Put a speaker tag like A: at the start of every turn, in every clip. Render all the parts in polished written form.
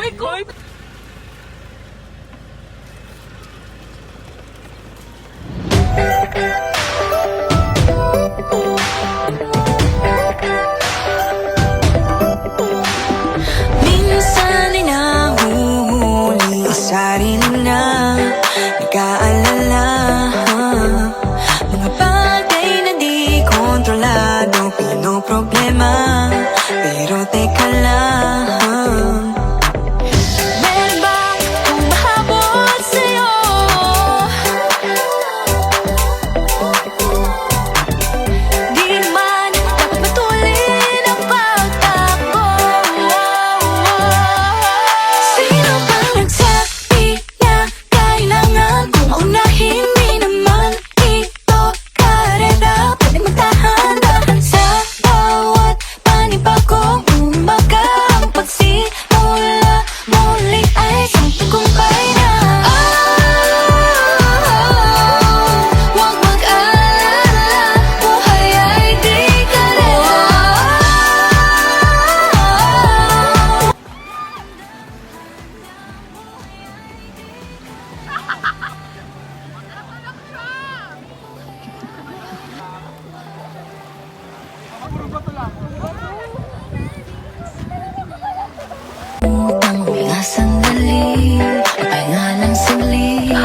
A: Minsan ay nahuhuli ang sarili na nag-aalala, mga bagay na di kontrolado, pinoproblema, pero teka lang, meron bang humahabol sa'yo? Di naman dapat matulin ang pagtakbo. Sino bang nagsabi na kailangan kong maunahin? Di naman ito karera, pwedeng magtahan-tahan sa bawat panibagong umaga. Ang pagsimula muli ay isang tagumpay na. Huwag mag-alala, buhay ay di karera. Utang mga sandali, pahinga ng saglit.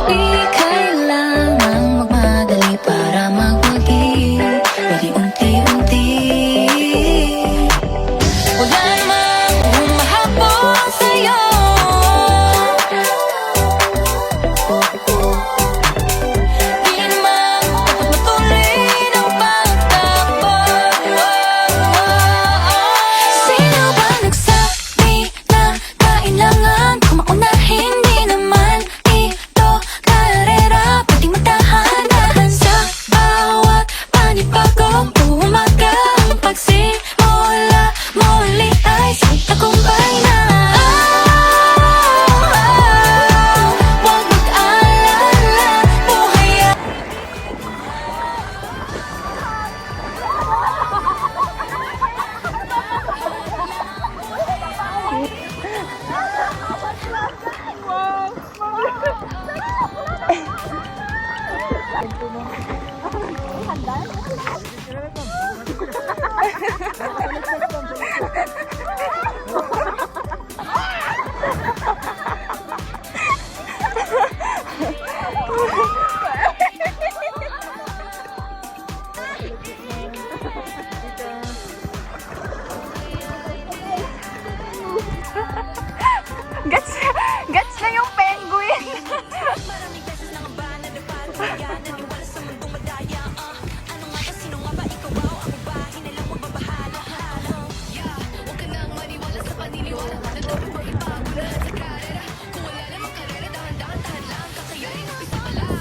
A: Di kailangang magmadali para magwagi, pwede unti-unti. Wala namang humahabol sa'yo. Di naman dapat matulin ang pagtakbo. Sino ba nagsabi na kailangan kong maunahin? Di naman ito karera, pwedeng magtahan-tahan sa bawat panibagong umaga. Ang pagsimula muli ay isang tagumpay na. Huwag mag-alala, buhay ay
B: Gets na yung penguin.
A: maraming beses na ba na napalaya, naniwala sa mundong madaya. Ano nga ba, sino nga ba, ikaw ba o ako ba? Hinalang magbabahala. Yeah, huwag ka nang maniwala sa paniniwala na dapat mo ibago na sa karera. Kung wala namang karera, dahan-dahan, tahan lang, kakayain umpisa pa lang.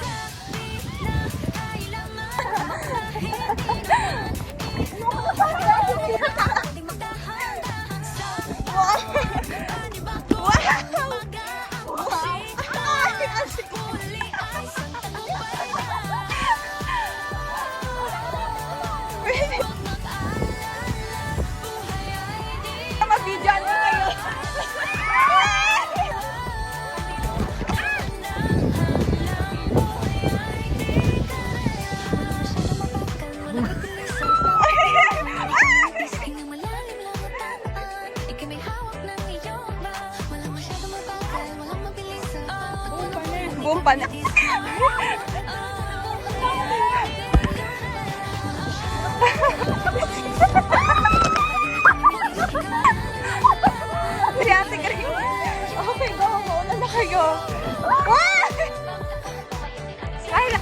B: Mabidyan mo kayo. Bumpa na. Si Ate Karin. Okay, go. Mauna na kayo. Skyla.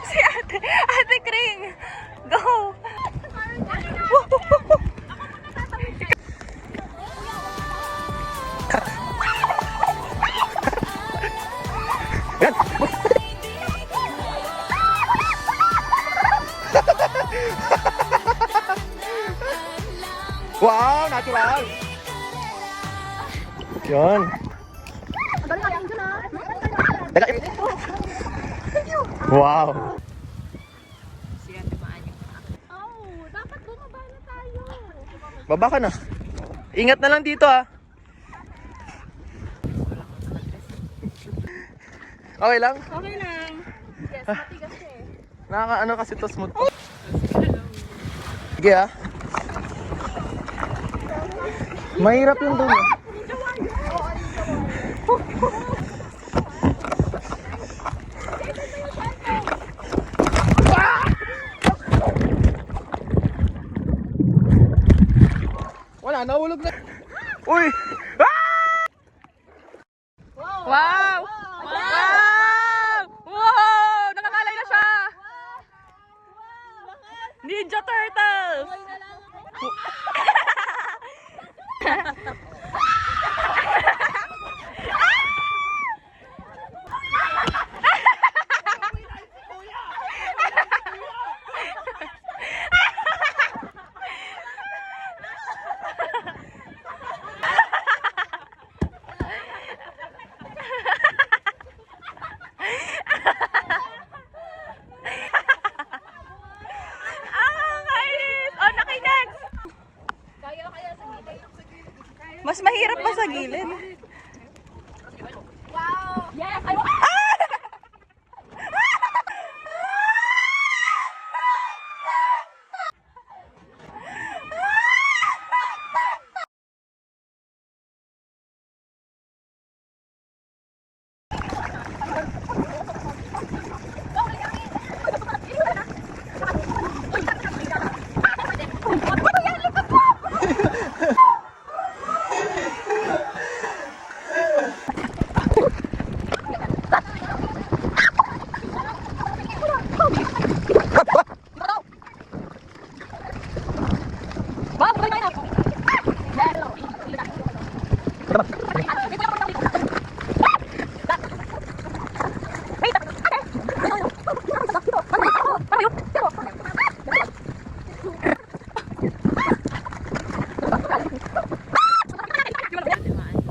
B: Si Ate Kring. Go.
C: Wow, natural. Yun. Teka. Wow.
B: Oh, dapat
D: Baba ka na. Ingat na lang dito ah. Okay lang?
B: Okay lang. Yes, matigas siya eh.
D: Nakakaano kasi to smooth. Sige ah. Mahirap yung doon. Wala, nahulog na. Uy!
B: Wow! Wow! Wow! Nakakalay na siya! Ninja Turtles! Mas mahirap pa sa gilid. Wow! Yes!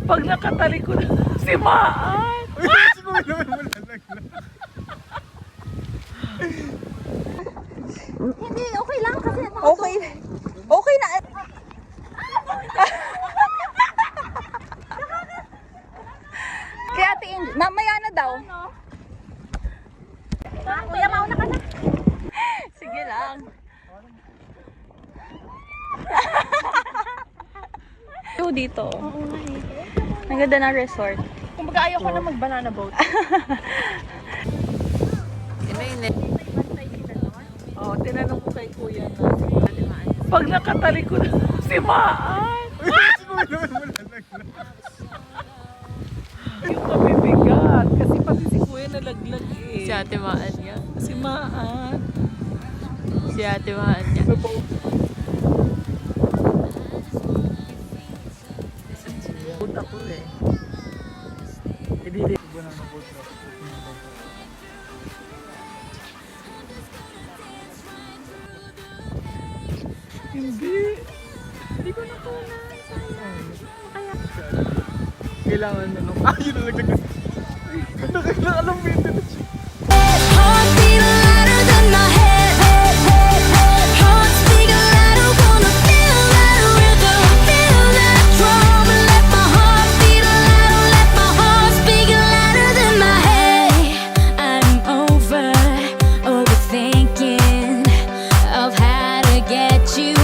B: Pag nakatalikod si Maan.
E: Hindi, okay lang kasi
B: Okay. Okay na. Kaya Ate Angel, mamaya na daw.
E: kuya mauna ka na.
B: Sige lang. Dito. Ang ganda ng resort.
E: Kumbaga ayaw ko na mag-banana boat.
B: Oh, tinanong ko kay kuya na. Pag nakatalikod si Maan. Yung mabibigat. Kasi pati si kuya nalaglag eh.
F: Si Ate Maan niya.
B: Si Maan.
F: Si Ate Maan niya.
D: Punta ko eh. Hindi ko na nabot. Hindi. Hindi ko na kuna. Kailangan na nung... Ah, yun na nagdagas. Alam mo yun na siya.
A: Heart beat louder than my head. Heart speak louder, wanna feel that rhythm, feel that drum. Let my heart beat louder, let my heart speak louder than my head. I'm overthinking of how to get you